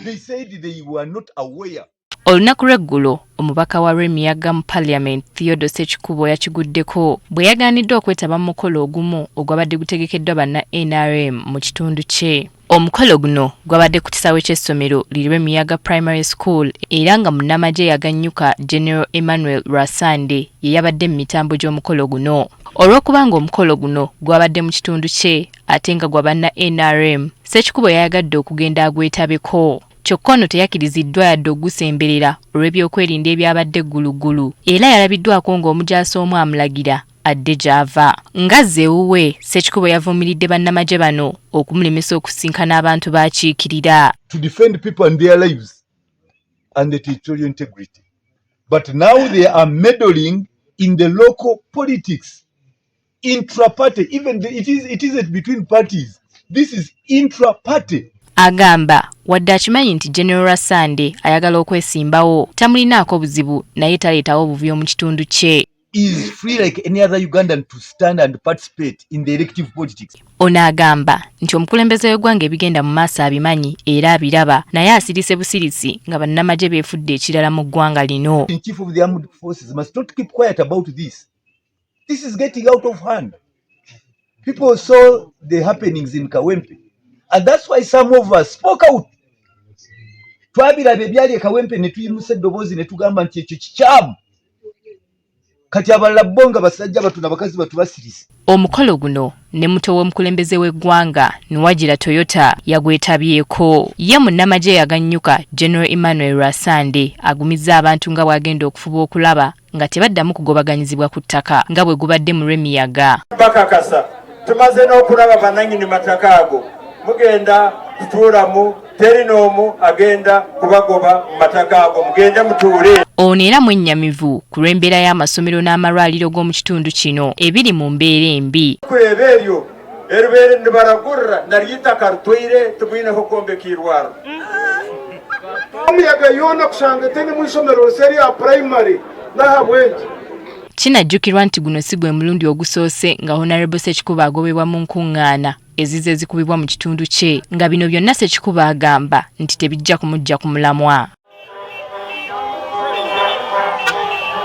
They said they were not aware. Olunaku lw'eggulo omubaka wa Miyaga mu Palamenti Theodore Ssekikubo yakiguddeko bwe yagaaniddwa okwetaba mu mukolo ogumu ogwabadde gutegekeddwa banna NRM mu kitundu kye. Omukolo guno gwabadde ku kisaawe ky'essomero lirwe Miyaga Primary School era nga munnamagye yagannyuka General Emmanuel Lwasande ye yabadde mu mitambo gy'omukolo guno. Olw'okubanga omukolo guno gwabadde mu kitundu kye ate nga gwa banna NRM, Ssekikubo yayagadde okugenda agwetabeko. Kyokka ono teyakiriziddwa yadde ogusemberera olw'ebyokwerinda ebyabadde ggulugulu era yalabiddwako ng'omujaasi omu amulagira adde gy'ava. Ngazze ewuwe Ssekikubo yavumiridde bannamagye bano okumulemesa okusinkana abantu baakiikirira. To defend people and their lives and the territorial integrity. But now they are meddling in the local politics. Intra-party, even it isn't between parties. This is intra-party. Agamba wadde akimanyi nti General Sande ayagala okwesimbawo tamulinaako buzibu naye taleetawo obuvuyo mu kitundu kye. Is free like any other Ugandan to stand and participate in the elective politics. Ono agamba nti omukulembeze w'eggwanga ebigenda mu maaso abimanyi era abiraba naye asirise busirisi nga bannamagye beefudde ekirala mu ggwanga lino. The chief of the armed forces must not keep quiet about this. This is getting out of hand. People saw the happenings in Kawempe. And that's why some of us spoke out. Twabirabe byali Kawempe ne tuyimusa eddoboozi ne tugamba nti ekyo kikyamu. Kati abalala bonga basajja batu n'abakazi batu basirisi. Omukolo guno ne muto w'omukulembeze w'eggwanga Niwagira Toyota yagwetabyeko. Ye munnamagye yagannyuka General Emmanuel Lwasande agumizza abantu nga bw'agenda okufuba okulaba nga tebaddamu kugobaganyizibwa ku ttaka nga bwe gubadde mu Miyaga. Bakakasa tumaze n'okulaba bannannyini mataka ago mugenda kutuulamu teri n'omu agenda kubagoba mu mataka ago mugende mutuule. Ono era mwennyamivu ku lw'embeera y'amasomero n'amalwaliro g'omu kitundu kino ebiri mu mbeera embi. Kweba ebyo erubeere nibaragurra naryitaka rutwire tumwineho kwombeka irwaro. Omuyaga yona kusanga tene mu isomero seri ya primary nahabwenje. Kinajjukirwa nti guno si gwe mulundi ogusoose nga Honorable Ssekikubo agobebwa mu lukung'aana ezize zikubibwa mu kitundu kye nga bino byonna Ssekikubo agamba nti tebijja kumujja ku mulamwa.